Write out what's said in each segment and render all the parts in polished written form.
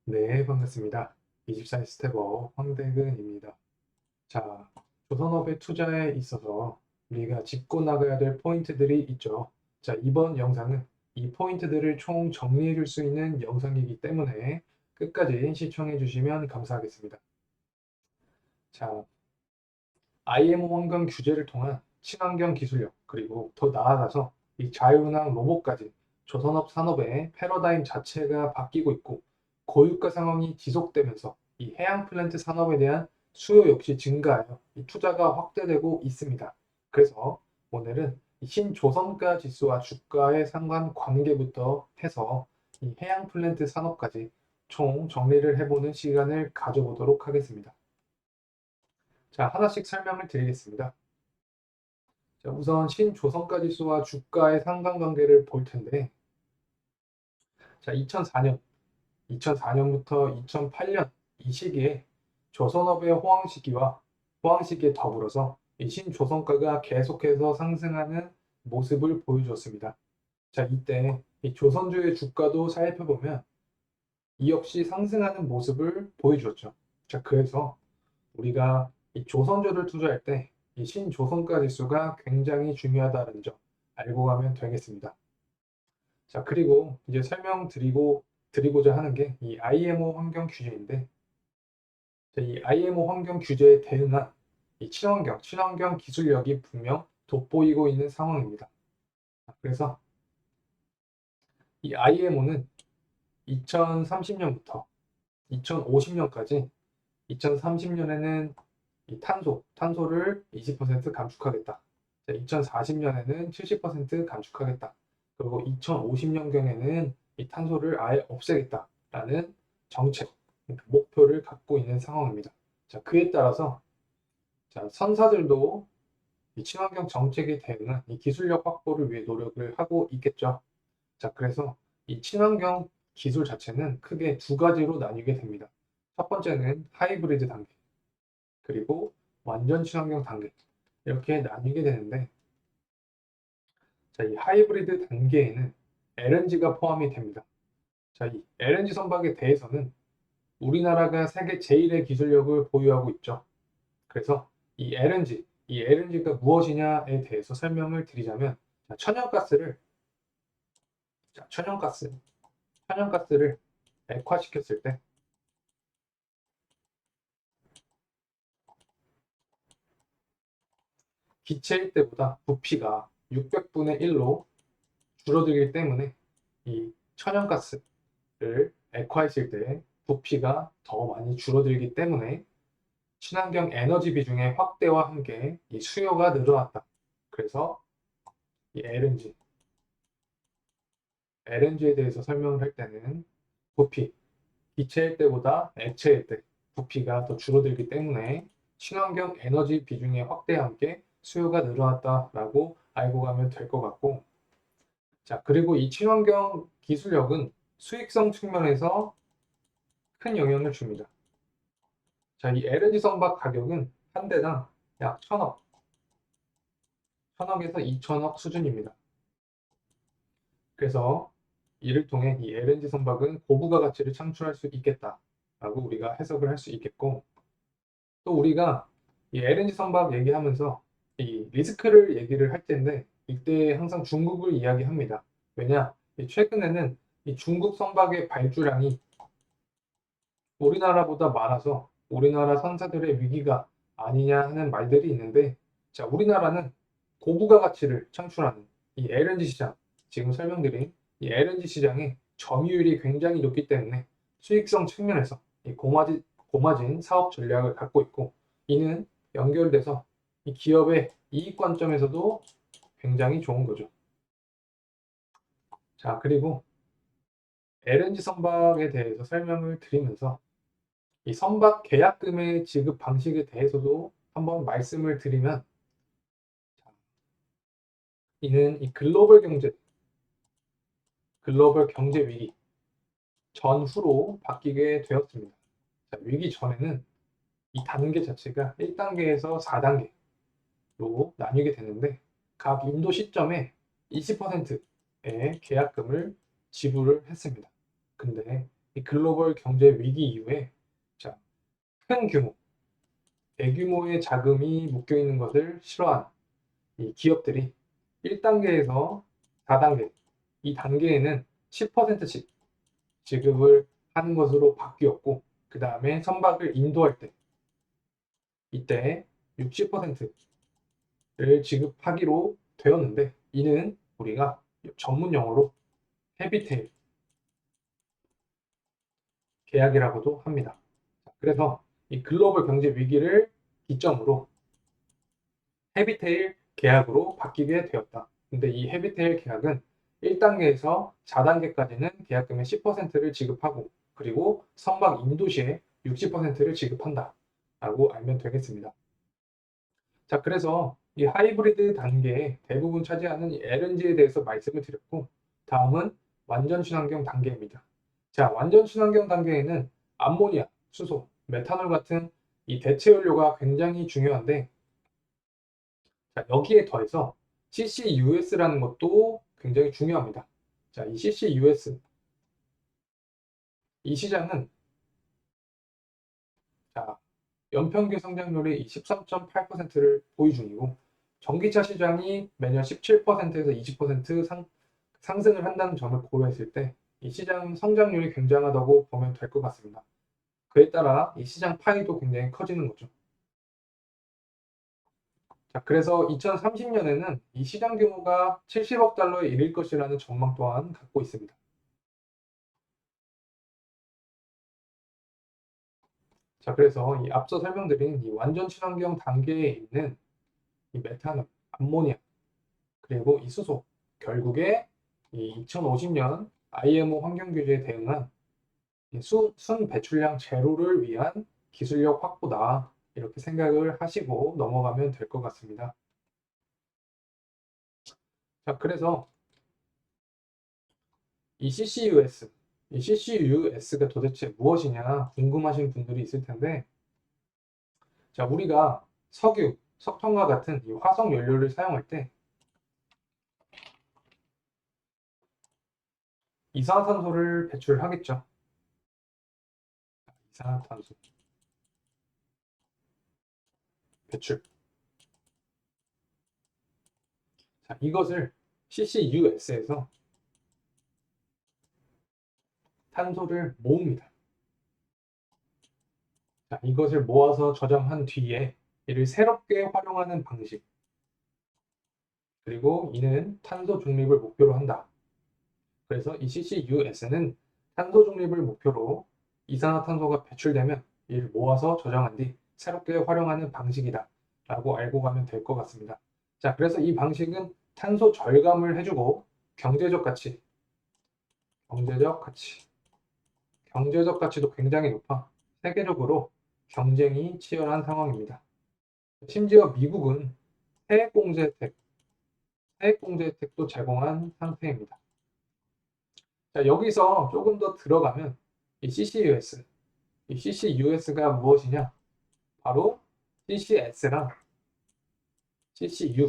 네, 반갑습니다. 24의 스텝업 황대근입니다. 자, 조선업의 투자에 있어서 우리가 짚고 나가야 될 포인트들이 있죠. 자, 이번 영상은 이 포인트들을 총 정리해 줄 수 있는 영상이기 때문에 끝까지 시청해 주시면 감사하겠습니다. 자, IMO 환경 규제를 통한 친환경 기술력, 그리고 더 나아가서 이 자율운항 로봇까지 조선업 산업의 패러다임 자체가 바뀌고 있고, 고유가 상황이 지속되면서 이 해양 플랜트 산업에 대한 수요 역시 증가하여 이 투자가 확대되고 있습니다. 그래서 오늘은 이 신조선가 지수와 주가의 상관관계부터 해서 이 해양 플랜트 산업까지 총 정리를 해보는 시간을 가져보도록 하겠습니다. 자, 하나씩 설명을 드리겠습니다. 자, 우선 신조선가 지수와 주가의 상관관계를 볼 텐데, 자, 2004년부터 2008년 이 시기에 조선업의 호황시기에 더불어서 이 신조선가가 계속해서 상승하는 모습을 보여줬습니다. 자, 이때 이 조선주의 주가도 살펴보면 이 역시 상승하는 모습을 보여주었죠. 자, 그래서 우리가 이 조선주를 투자할 때 이 신조선가 지수가 굉장히 중요하다는 점 알고 가면 되겠습니다. 자, 그리고 이제 드리고자 하는 게 이 IMO 환경 규제인데, 이 IMO 환경 규제에 대응한 이 친환경 기술력이 분명 돋보이고 있는 상황입니다. 그래서 이 IMO는 2030년부터 2050년까지 2030년에는 이 탄소를 20% 감축하겠다. 2040년에는 70% 감축하겠다. 그리고 2050년경에는 이 탄소를 아예 없애겠다라는 정책, 그러니까 목표를 갖고 있는 상황입니다. 자, 그에 따라서 자, 선사들도 이 친환경 정책에 대응한 이 기술력 확보를 위해 노력을 하고 있겠죠. 자, 그래서 이 친환경 기술 자체는 크게 두 가지로 나뉘게 됩니다. 첫 번째는 하이브리드 단계, 그리고 완전 친환경 단계, 이렇게 나뉘게 되는데, 자, 이 하이브리드 단계에는 LNG가 포함이 됩니다. 자, 이 LNG 선박에 대해서는 우리나라가 세계 제1의 기술력을 보유하고 있죠. 그래서 이 LNG가 무엇이냐에 대해서 설명을 드리자면, 자, 자, 천연가스를 액화시켰을 때 기체일 때보다 부피가 600분의 1로 줄어들기 때문에 이 천연가스를 액화했을 때 부피가 더 많이 줄어들기 때문에 친환경 에너지 비중의 확대와 함께 이 수요가 늘어났다. 그래서 이 LNG에 대해서 설명을 할 때는 부피, 기체일 때보다 액체일 때 부피가 더 줄어들기 때문에 친환경 에너지 비중의 확대와 함께 수요가 늘어났다라고 알고 가면 될 것 같고, 자, 그리고 이 친환경 기술력은 수익성 측면에서 큰 영향을 줍니다. 자, 이 LNG 선박 가격은 한 대당 약 1000억에서 2000억 수준입니다. 그래서 이를 통해 이 LNG 선박은 고부가 가치를 창출할 수 있겠다라고 우리가 해석을 할 수 있겠고, 또 우리가 이 LNG 선박 얘기하면서 이 리스크를 얘기를 할 텐데, 이때 항상 중국을 이야기합니다. 왜냐? 최근에는 이 중국 선박의 발주량이 우리나라보다 많아서 우리나라 선사들의 위기가 아니냐 하는 말들이 있는데, 자, 우리나라는 고부가 가치를 창출하는 이 LNG 시장, 지금 설명드린 이 LNG 시장의 점유율이 굉장히 높기 때문에 수익성 측면에서 이 고마진 사업 전략을 갖고 있고, 이는 연결돼서 이 기업의 이익 관점에서도 굉장히 좋은 거죠. 자, 그리고 LNG 선박에 대해서 설명을 드리면서 이 선박 계약금의 지급 방식에 대해서도 한번 말씀을 드리면, 이는 이 글로벌 경제 위기 전후로 바뀌게 되었습니다. 자, 위기 전에는 이 단계 자체가 1단계에서 4단계로 나뉘게 되는데, 각 인도 시점에 20%의 계약금을 지불을 했습니다. 근데 이 글로벌 경제 위기 이후에 자, 큰 규모, 대규모의 자금이 묶여 있는 것을 싫어하는 이 기업들이 1단계에서 4단계, 이 단계에는 10%씩 지급을 하는 것으로 바뀌었고, 그 다음에 선박을 인도할 때, 이때 60%를 지급하기로 되었는데, 이는 우리가 전문 용어로 헤비테일 계약이라고도 합니다. 그래서 이 글로벌 경제 위기를 기점으로 헤비테일 계약으로 바뀌게 되었다. 근데 이 헤비테일 계약은 1단계에서 4단계까지는 계약금의 10%를 지급하고, 그리고 선박 인도 시에 60%를 지급한다 라고 알면 되겠습니다. 자, 그래서 이 하이브리드 단계에 대부분 차지하는 이 LNG에 대해서 말씀을 드렸고, 다음은 완전 친환경 단계입니다. 자, 완전 친환경 단계에는 암모니아, 수소, 메탄올 같은 이 대체 연료가 굉장히 중요한데, 자, 여기에 더해서 CCUS라는 것도 굉장히 중요합니다. 자, 이 CCUS, 이 시장은 자, 연평균 성장률이 13.8%를 보유 중이고, 전기차 시장이 매년 17%에서 20% 상승을 한다는 점을 고려했을 때 이 시장 성장률이 굉장하다고 보면 될 것 같습니다. 그에 따라 이 시장 파이도 굉장히 커지는 거죠. 자, 그래서 2030년에는 이 시장 규모가 70억 달러에 이를 것이라는 전망 또한 갖고 있습니다. 자, 그래서 이 앞서 설명드린 이 완전 친환경 단계에 있는 이 메탄올, 암모니아, 그리고 이 수소, 결국에 이 2050년 IMO 환경 규제에 대응한 순 배출량 제로를 위한 기술력 확보다. 이렇게 생각을 하시고 넘어가면 될 것 같습니다. 자, 그래서 이 CCUS가 도대체 무엇이냐 궁금하신 분들이 있을 텐데, 자, 우리가 석유, 석탄과 같은 이 화석 연료를 사용할 때 이산화탄소를 배출하겠죠. 이산화탄소 배출. 자, 이것을 CCUS에서 탄소를 모읍니다. 자, 이것을 모아서 저장한 뒤에 이를 새롭게 활용하는 방식, 그리고 이는 탄소 중립을 목표로 한다. 그래서 이 CCUS는 탄소 중립을 목표로 이산화탄소가 배출되면 이를 모아서 저장한 뒤 새롭게 활용하는 방식이다 라고 알고 가면 될 것 같습니다. 자, 그래서 이 방식은 탄소 절감을 해주고 경제적 가치, 경제적 가치도 굉장히 높아 세계적으로 경쟁이 치열한 상황입니다. 심지어 미국은 세액공제 혜택도 제공한 상태입니다. 자, 여기서 조금 더 들어가면 이 CCUS가 무엇이냐? 바로 CCS랑 CCU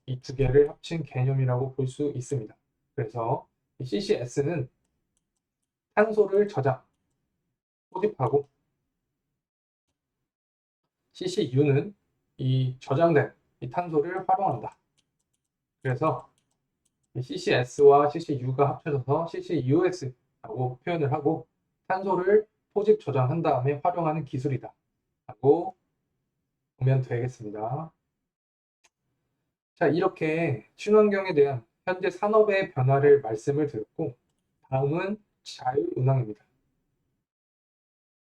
이 두 개를 합친 개념이라고 볼 수 있습니다. 그래서 이 CCS는 탄소를 포집하고, CCU는 이 저장된 이 탄소를 활용한다. 그래서 이 CCS와 CCU가 합쳐져서 CCUS라고 표현을 하고, 탄소를 포집 저장한 다음에 활용하는 기술이다 라고 보면 되겠습니다. 자, 이렇게 친환경에 대한 현재 산업의 변화를 말씀을 드렸고, 다음은 자율운항입니다.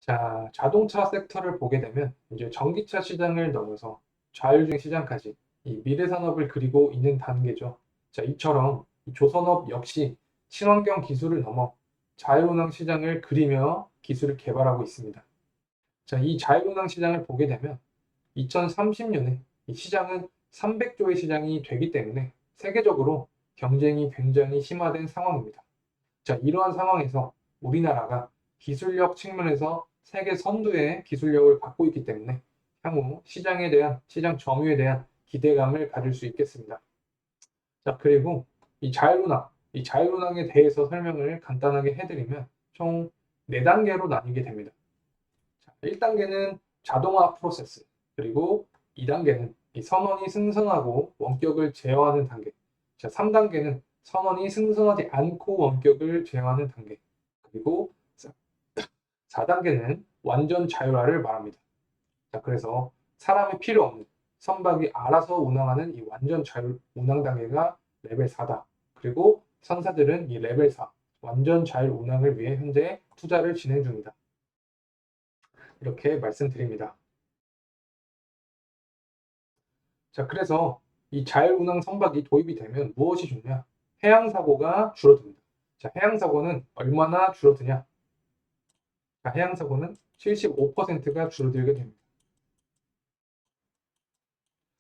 자, 자동차 섹터를 보게 되면 이제 전기차 시장을 넘어서 자율주행 시장까지 이 미래 산업을 그리고 있는 단계죠. 자, 이처럼 조선업 역시 친환경 기술을 넘어 자율운항 시장을 그리며 기술을 개발하고 있습니다. 자, 이 자율운항 시장을 보게 되면 2030년에 이 시장은 300조의 시장이 되기 때문에 세계적으로 경쟁이 굉장히 심화된 상황입니다. 자, 이러한 상황에서 우리나라가 기술력 측면에서 세계 선두의 기술력을 갖고 있기 때문에 향후 시장 점유에 대한 기대감을 가질 수 있겠습니다. 자, 그리고 이 자율운항에 대해서 설명을 간단하게 해드리면 총 4단계로 나뉘게 됩니다. 자, 1단계는 자동화 프로세스, 그리고 2단계는 이 선원이 승선하고 원격을 제어하는 단계. 자, 3단계는 선원이 승선하지 않고 원격을 제어하는 단계. 그리고 4단계는 완전 자율화를 말합니다. 자, 그래서 사람이 필요 없는 선박이 알아서 운항하는 이 완전 자율 운항 단계가 레벨 4다. 그리고 선사들은 이 레벨 4 완전 자율 운항을 위해 현재 투자를 진행 중이다. 이렇게 말씀드립니다. 자, 그래서 이 자율운항 선박이 도입이 되면 무엇이 좋냐? 해양사고가 줄어듭니다. 자, 해양사고는 얼마나 줄어드냐? 자, 해양사고는 75%가 줄어들게 됩니다.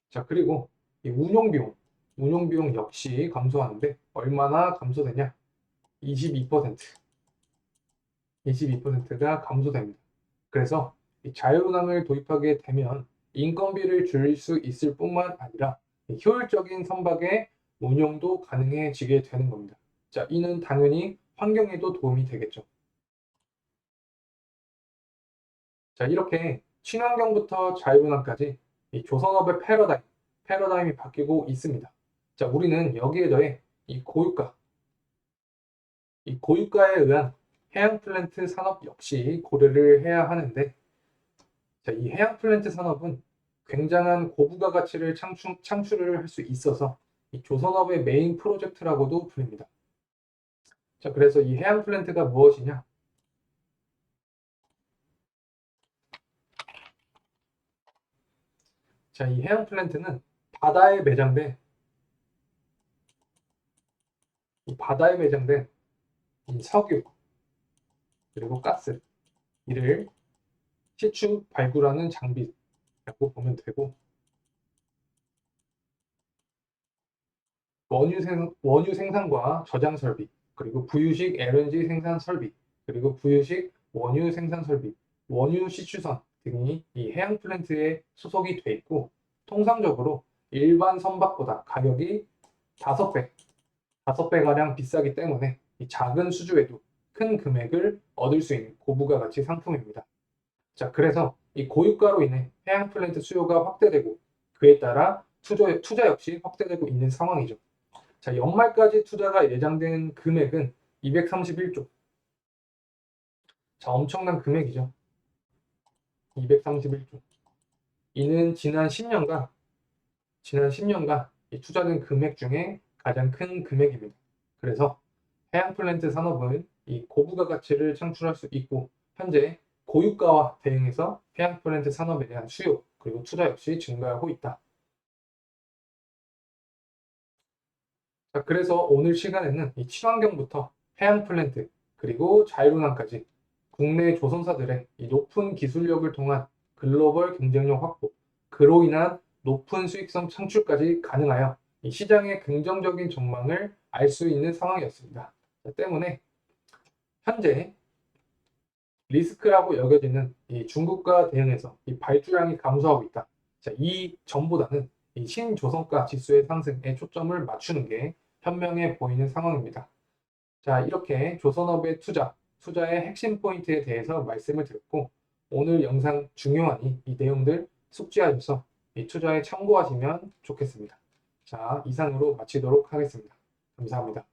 자, 그리고 이 운용비용 역시 감소하는데 얼마나 감소되냐? 22%, 22%가 감소됩니다. 그래서 이 자율운항을 도입하게 되면 인건비를 줄일 수 있을 뿐만 아니라 효율적인 선박의 운용도 가능해지게 되는 겁니다. 자, 이는 당연히 환경에도 도움이 되겠죠. 자, 이렇게 친환경부터 자율운항까지 이 조선업의 패러다임이 바뀌고 있습니다. 자, 우리는 여기에 더해 이 고유가에 의한 해양 플랜트 산업 역시 고려를 해야 하는데, 자, 이 해양 플랜트 산업은 굉장한 고부가 가치를 창출을 할 수 있어서 이 조선업의 메인 프로젝트라고도 불립니다. 자, 그래서 이 해양 플랜트가 무엇이냐? 자, 이 해양 플랜트는 바다에 매장된 이 석유 그리고 가스 이를 시추 발굴하는 장비라고 보면 되고, 원유 생산과 저장 설비, 그리고 부유식 LNG 생산 설비, 그리고 부유식 원유 생산 설비, 원유 시추선 등이 이 해양 플랜트에 소속이 돼 있고, 통상적으로 일반 선박보다 가격이 5배가량 비싸기 때문에 이 작은 수주에도 큰 금액을 얻을 수 있는 고부가 가치 상품입니다. 자, 그래서 이 고유가로 인해 해양 플랜트 수요가 확대되고, 그에 따라 투자 역시 확대되고 있는 상황이죠. 자, 연말까지 투자가 예정된 금액은 231조. 자, 엄청난 금액이죠. 231조. 이는 지난 10년간 이 투자된 금액 중에 가장 큰 금액입니다. 그래서 해양 플랜트 산업은 이 고부가 가치를 창출할 수 있고, 현재 고유가와 대응해서 해양 플랜트 산업에 대한 수요 그리고 투자 역시 증가하고 있다. 자, 그래서 오늘 시간에는 이 친환경부터 해양 플랜트 그리고 자율운항까지 국내 조선사들의 이 높은 기술력을 통한 글로벌 경쟁력 확보, 그로 인한 높은 수익성 창출까지 가능하여 이 시장의 긍정적인 전망을 알 수 있는 상황이었습니다. 때문에 현재 리스크라고 여겨지는 이 중국과 대응해서 이 발주량이 감소하고 있다. 자, 이 점보다는 이 신조선가 지수의 상승에 초점을 맞추는 게 현명해 보이는 상황입니다. 자, 이렇게 조선업의 투자의 핵심 포인트에 대해서 말씀을 드렸고, 오늘 영상 중요하니 이 내용들 숙지하셔서 이 투자에 참고하시면 좋겠습니다. 자, 이상으로 마치도록 하겠습니다. 감사합니다.